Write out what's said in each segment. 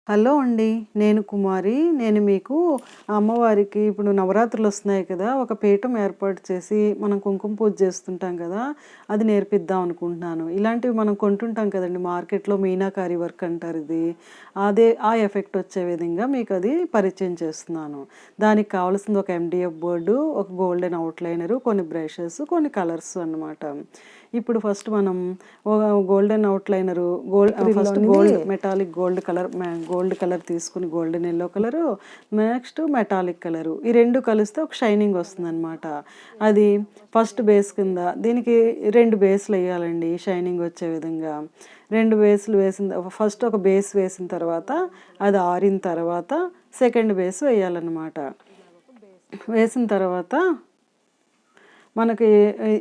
Hello అండి. నేను కుమారి. నేను మీకు అమ్మవారికి ఇప్పుడు నవరాత్రులు వస్తున్నాయి కదా! ఒక పీఠం ఏర్పాటు చేసి మనం కుంకుమ పూజ చేస్తుంటాం కదా! అది నేర్పిద్దాం అనుకుంటున్నాను. ఇలాంటివి మనం కొంటుంటాం కదండీ మార్కెట్‌లో మీనాకారి వర్క్ అంటారు ఇది. అదే ఆ ఎఫెక్ట్ వచ్చే విధంగా మీకు అది పరిచయం చేస్తున్నాను. దానికి కావాల్సింది ఒక ఎండీఎఫ్ బోర్డు, ఒక గోల్డెన్ అవుట్‌లైనరు, కొన్ని బ్రషెస్, కొన్ని కలర్స్ అన్నమాట. ఇప్పుడు ఫస్ట్ మనం golden outliner first gold metallic gold colour తీసుకుని golden yellow colour, next metallic colour. ఈ 2 కలిస్తే ఒక షైనింగ్ వస్తుందనమాట. అది ఫస్ట్ బేస్ కింద దీనికి 2 బేస్‌లెయ్యాలండి షైనింగ్ వచ్చే విధంగా. 2 బేస్‌లు ఫస్ట్ ఒక బేస్ వేసిన తర్వాత అది ఆరిన తర్వాత సెకండ్ బేస్ వేయాలన్నమాట. వేసిన తర్వాత మనకి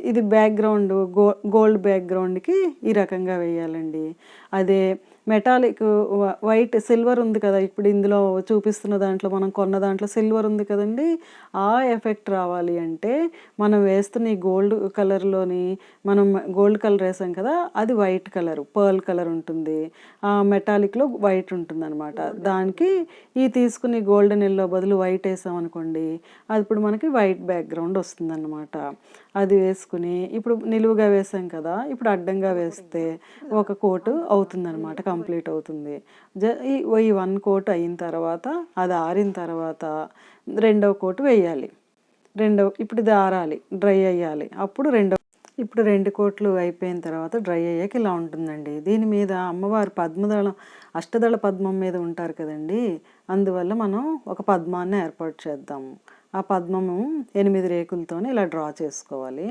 ఇది బ్యాక్‌గ్రౌండ్ గోల్డ్ బ్యాక్‌గ్రౌండ్‌కి ఈ రకంగా వేయాలండి. అదే మెటాలిక్ వైట్ సిల్వర్ ఉంది కదా! ఇప్పుడు ఇందులో చూపిస్తున్న దాంట్లో మనం కొన్న దాంట్లో సిల్వర్ ఉంది కదండీ! ఆ ఎఫెక్ట్ రావాలి అంటే మనం వేస్తున్న ఈ గోల్డ్ కలర్‌లోని మనం గోల్డ్ కలర్ వేసాం కదా! అది వైట్ కలర్, పర్ల్ కలర్ ఉంటుంది. మెటాలిక్‌లో వైట్ ఉంటుందనమాట. దానికి ఈ తీసుకుని గోల్డెన్ యెల్లో బదులు వైట్ వేసామనుకోండి, అది ఇప్పుడు మనకి వైట్ బ్యాక్‌గ్రౌండ్ వస్తుందన్నమాట. అది వేసుకుని ఇప్పుడు నిలువుగా వేసాం కదా! ఇప్పుడు అడ్డంగా వేస్తే ఒక కోటు అవుతుందనమాట. కంప్లీట్ అవుతుంది. ఈ 1 కోట్ అయిన తర్వాత అది ఆరిన తర్వాత రెండవ కోటు వేయాలి. ఇప్పుడు ఇది ఆరాలి, డ్రై అయ్యాలి. అప్పుడు ఇప్పుడు 2 కోట్లు అయిపోయిన తర్వాత డ్రై అయ్యాక ఇలా ఉంటుందండి. దీని మీద అమ్మవారు అష్టదళ పద్మం మీద ఉంటారు కదండీ! అందువల్ల మనం ఒక పద్మాన్ని ఏర్పాటు చేద్దాము. ఆ పద్మము 8 రేకులతోని ఇలా డ్రా చేసుకోవాలి.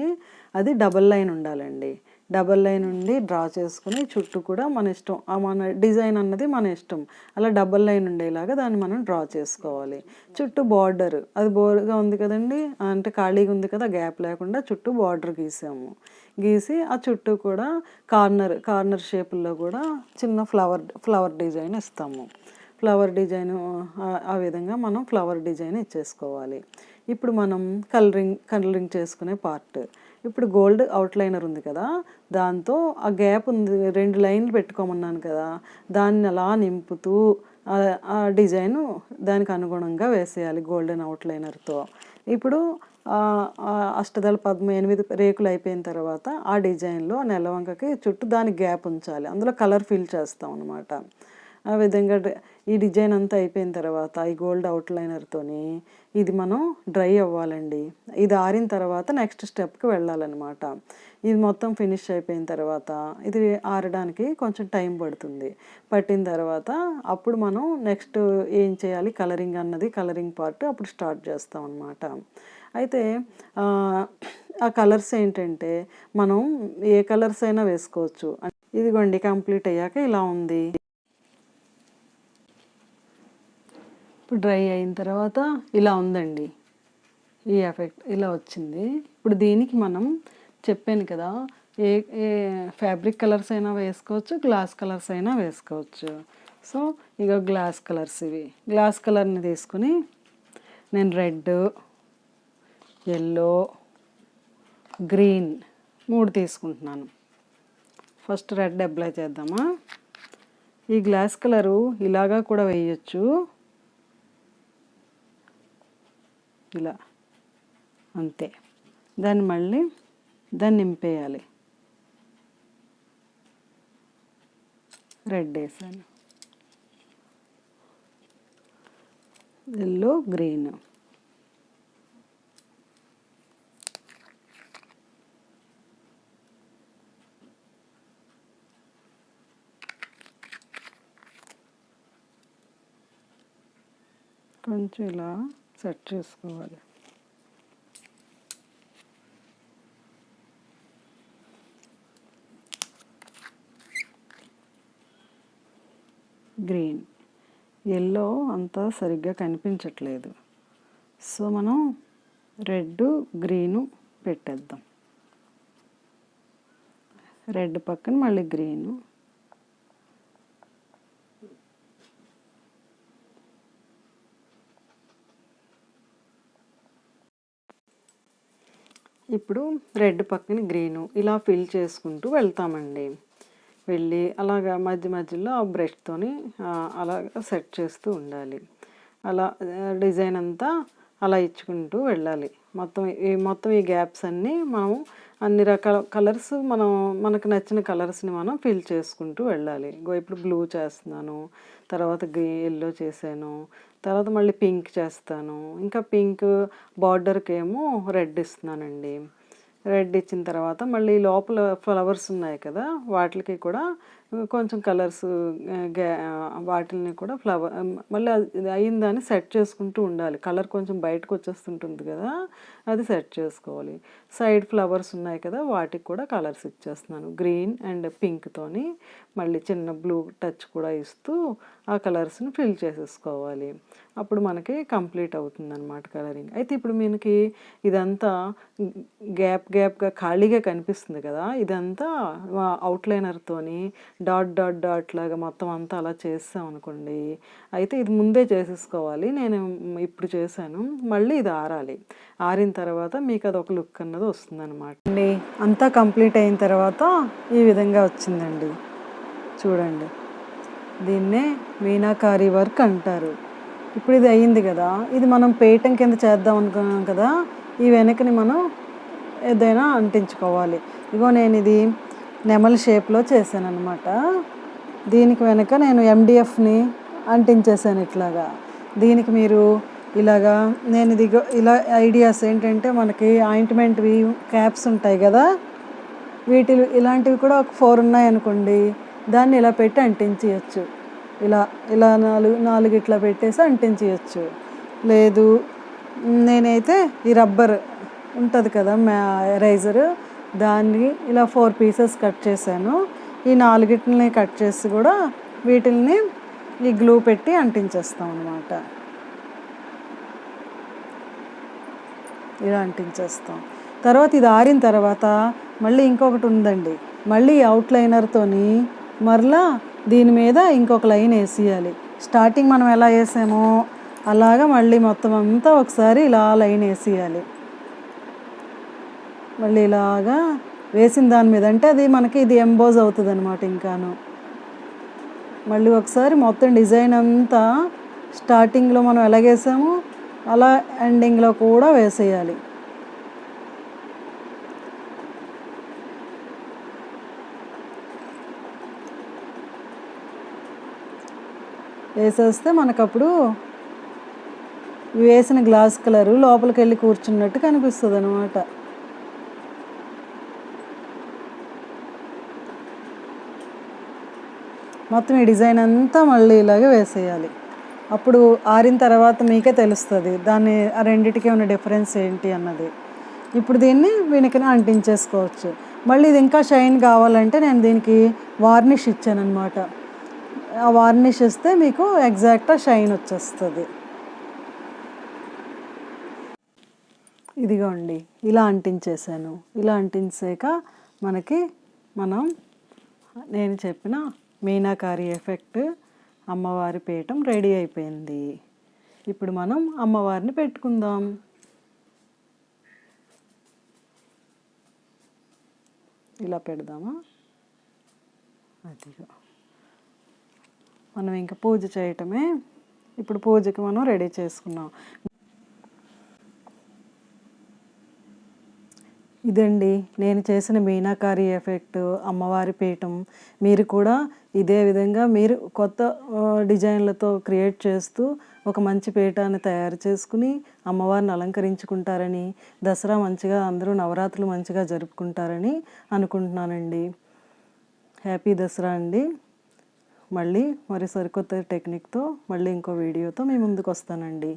అది డబుల్ లైన్ ఉండాలండి. డబుల్ లైన్ ఉండి డ్రా చేసుకుని చుట్టూ కూడా మన ఇష్టం. మన డిజైన్ అన్నది మన ఇష్టం. అలా డబుల్ లైన్ ఉండేలాగా దాన్ని మనం డ్రా చేసుకోవాలి. చుట్టూ బార్డర్ అది బోరుగా ఉంది కదండీ! అంటే ఖాళీగా ఉంది కదా! గ్యాప్ లేకుండా చుట్టూ బార్డర్ గీసాము. గీసి ఆ చుట్టూ కూడా కార్నర్ షేపుల్లో కూడా చిన్న ఫ్లవర్ డిజైన్ ఇస్తాము. ఫ్లవర్ డిజైను ఆ విధంగా మనం ఫ్లవర్ డిజైన్ ఇచ్చేసుకోవాలి. ఇప్పుడు మనం కలరింగ్ చేసుకునే పార్ట్. ఇప్పుడు గోల్డ్ అవుట్లైనర్ ఉంది కదా! దాంతో ఆ గ్యాప్ ఉంది 2 లైన్లు పెట్టుకోమన్నాను కదా! దాన్ని అలా నింపుతూ ఆ డిజైను దానికి అనుగుణంగా వేసేయాలి గోల్డెన్ అవుట్లైనర్‌తో. ఇప్పుడు అష్టదళ పద్మం 8 రేకులు అయిపోయిన తర్వాత ఆ డిజైన్‌లో నెలవంకకి చుట్టూ దానికి గ్యాప్ ఉంచాలి. అందులో కలర్ ఫిల్ చేస్తాం అనమాట. ఆ విధంగా ఈ డిజైన్ అంతా అయిపోయిన తర్వాత ఈ గోల్డ్ అవుట్లైనర్‌తోని ఇది మనం డ్రై అవ్వాలండి. ఇది ఆరిన తర్వాత నెక్స్ట్ స్టెప్‌కి వెళ్ళాలన్నమాట. ఇది మొత్తం ఫినిష్ అయిపోయిన తర్వాత ఇది ఆరడానికి కొంచెం టైం పడుతుంది. పట్టిన తర్వాత అప్పుడు మనం నెక్స్ట్ ఏం చేయాలి కలరింగ్ పార్ట్ అప్పుడు స్టార్ట్ చేస్తాం అన్నమాట. అయితే ఆ కలర్స్ ఏంటంటే మనం ఏ కలర్స్ అయినా వేసుకోవచ్చు. ఇదిగోండి కంప్లీట్ అయ్యాక ఇలా ఉంది. ఇప్పుడు డ్రై అయిన తర్వాత ఇలా ఉందండి. ఈ ఎఫెక్ట్ ఇలా వచ్చింది. ఇప్పుడు దీనికి మనం చెప్పాను కదా! ఏ ఏ ఫ్యాబ్రిక్ కలర్స్ అయినా వేసుకోవచ్చు, గ్లాస్ కలర్స్ అయినా వేసుకోవచ్చు. సో ఇక గ్లాస్ కలర్స్ ఇవి. గ్లాస్ కలర్ని తీసుకుని నేను రెడ్, యెల్లో, గ్రీన్ 3 తీసుకుంటున్నాను. ఫస్ట్ రెడ్ అప్లై చేద్దామా? ఈ గ్లాస్ కలరు ఇలాగా కూడా వేయచ్చు. ఇలా అంతే. దాన్ని నింపేయాలి. రెడ్ వేసాను, ఎల్లో, గ్రీన్. కొంచెం ఇలా సెట్ చేసుకోవాలి. గ్రీన్, ఎల్లో అంతా సరిగ్గా కనిపించట్లేదు. సో మనం రెడ్, గ్రీను పెట్టేద్దాం. రెడ్ పక్కన మళ్ళీ గ్రీను. ఇప్పుడు రెడ్ పక్కన గ్రీను ఇలా ఫిల్ చేసుకుంటూ వెళ్తామండి. వెళ్ళి అలాగా మధ్య మధ్యలో ఆ బ్రష్తోని అలాగా సెట్ చేస్తూ ఉండాలి. అలా డిజైన్ అంతా అలా ఇచ్చుకుంటూ వెళ్ళాలి. మొత్తం ఈ గ్యాప్స్ అన్నీ మనం అన్ని రకాల కలర్స్ మనకు నచ్చిన కలర్స్ని మనం ఫిల్ చేసుకుంటూ వెళ్ళాలి. ఇప్పుడు బ్లూ చేస్తున్నాను, తర్వాత ఎల్లో చేశాను, తర్వాత మళ్ళీ పింక్ చేస్తాను, ఇంకా పింక్ బార్డర్కి ఏమో రెడ్ ఇస్తున్నానండి. రెడ్ ఇచ్చిన తర్వాత మళ్ళీ లోపల ఫ్లవర్స్ ఉన్నాయి కదా, వాటికి కూడా కొంచెం కలర్స్ వాటిని కూడా మళ్ళీ అది అయిందని సెట్ చేసుకుంటూ ఉండాలి. కలర్ కొంచెం బయటకు వచ్చేస్తుంటుంది కదా, అది సెట్ చేసుకోవాలి. సైడ్ ఫ్లవర్స్ ఉన్నాయి కదా, వాటికి కూడా కలర్స్ ఇచ్చేస్తున్నాను. గ్రీన్ అండ్ పింక్తోని మళ్ళీ చిన్న బ్లూ టచ్ కూడా ఇస్తూ ఆ కలర్స్ని ఫిల్ చేసేసుకోవాలి. అప్పుడు మనకి కంప్లీట్ అవుతుంది అన్నమాట కలరింగ్. అయితే ఇప్పుడు మనకి ఇదంతా గ్యాప్గా ఖాళీగా కనిపిస్తుంది కదా, ఇదంతా అవుట్లైనర్తోని డాట్ లాగా మొత్తం అంతా అలా చేసాం అనుకోండి. అయితే ఇది ముందే చేసేసుకోవాలి. నేను ఇప్పుడు చేశాను. మళ్ళీ ఇది ఆరాలి. ఆరిన తర్వాత మీకు అది ఒక లుక్ అన్నది వస్తుందన్నమాట అండి. అంతా కంప్లీట్ అయిన తర్వాత ఈ విధంగా వచ్చిందండి. చూడండి, దీన్నే మీనాకారి వర్క్ అంటారు. ఇప్పుడు ఇది అయ్యింది కదా, ఇది మనం పీఠం కింద చేద్దాం అనుకున్నాం కదా, ఈ వెనకని మనం ఏదైనా అంటించుకోవాలి. ఇగో నేను ఇది నెమలి షేప్లో చేశాను అనమాట. దీనికి వెనక నేను ఎండిఎఫ్ని అంటించేసాను ఇట్లాగా. దీనికి మీరు ఇలాగా నేను ఇది ఇలా ఐడియాస్ ఏంటంటే, మనకి ఆయింట్మెంట్వి క్యాప్స్ ఉంటాయి కదా, ఇలాంటివి కూడా ఒక 4 ఉన్నాయనుకోండి, దాన్ని ఇలా పెట్టి అంటించవచ్చు. ఇలా నాలుగు ఇట్లా పెట్టేసి అంటించవచ్చు. లేదు, నేనైతే ఈ రబ్బర్ ఉంటుంది కదా ఎరైజర్, దాన్ని ఇలా 4 పీసెస్ కట్ చేశాను. ఈ 4 కట్ చేసి కూడా వీటిల్ని ఈ గ్లూ పెట్టి అంటించేస్తాం అన్నమాట. ఇలా అంటించేస్తాం. తర్వాత ఇది ఆరిన తర్వాత మళ్ళీ ఇంకొకటి ఉందండి. మళ్ళీ అవుట్లైనర్తోని మరలా దీని మీద ఇంకొక లైన్ వేసేయాలి. స్టార్టింగ్ మనం ఎలా వేసామో అలాగా మళ్ళీ మొత్తం అంతా ఒకసారి ఇలా లైన్ వేసేయాలి. మళ్ళీ ఇలాగా వేసిన దాని మీద అంటే ఇది ఎంబోజ్ అవుతుంది అనమాట. ఇంకాను మళ్ళీ ఒకసారి మొత్తం డిజైన్ అంతా స్టార్టింగ్లో మనం ఎలా వేసామో అలా ఎండింగ్లో కూడా వేసేయాలి. వేసేస్తే మనకప్పుడు వేసిన గ్లాస్ కలరు లోపలికి వెళ్ళి కూర్చున్నట్టు కనిపిస్తుంది అనమాట. మొత్తం ఈ డిజైన్ అంతా మళ్ళీ ఇలాగే వేసేయాలి. అప్పుడు ఆరిన తర్వాత మీకే తెలుస్తుంది దాన్ని ఆ రెండిటికి ఉన్న డిఫరెన్స్ ఏంటి అన్నది. ఇప్పుడు దీన్ని వెనకనే అంటించేసుకోవచ్చు. మళ్ళీ ఇది ఇంకా షైన్ కావాలంటే నేను దీనికి వార్నిష్ ఇచ్చానమాట. ఆ వార్నిష్ ఇస్తే మీకు ఎగ్జాక్ట్గా షైన్ వచ్చేస్తుంది. ఇదిగోండి, ఇలా అంటించేసాను. ఇలా అంటించాక నేను చెప్పిన మీనాకారి ఎఫెక్ట్ అమ్మవారి పీఠం రెడీ అయిపోయింది. ఇప్పుడు మనం అమ్మవారిని పెట్టుకుందాం. ఇలా పెడదామా? అదిగో, మనం ఇంకా పూజ చేయటమే. ఇప్పుడు పూజకి మనం రెడీ చేసుకున్నాం. ఇదండి నేను చేసిన మీనాకారి ఎఫెక్ట్ అమ్మవారి పీఠం. మీరు కూడా ఇదే విధంగా మీరు కొత్త డిజైన్లతో క్రియేట్ చేస్తూ ఒక మంచి పీఠాన్ని తయారు చేసుకుని అమ్మవారిని అలంకరించుకుంటారని, దసరా మంచిగా అందరూ నవరాత్రులు మంచిగా జరుపుకుంటారని అనుకుంటున్నానండి. హ్యాపీ దసరా అండి. మళ్ళీ మరి సరికొత్త టెక్నిక్తో మళ్ళీ ఇంకో వీడియోతో మీ ముందుకు వస్తానండి.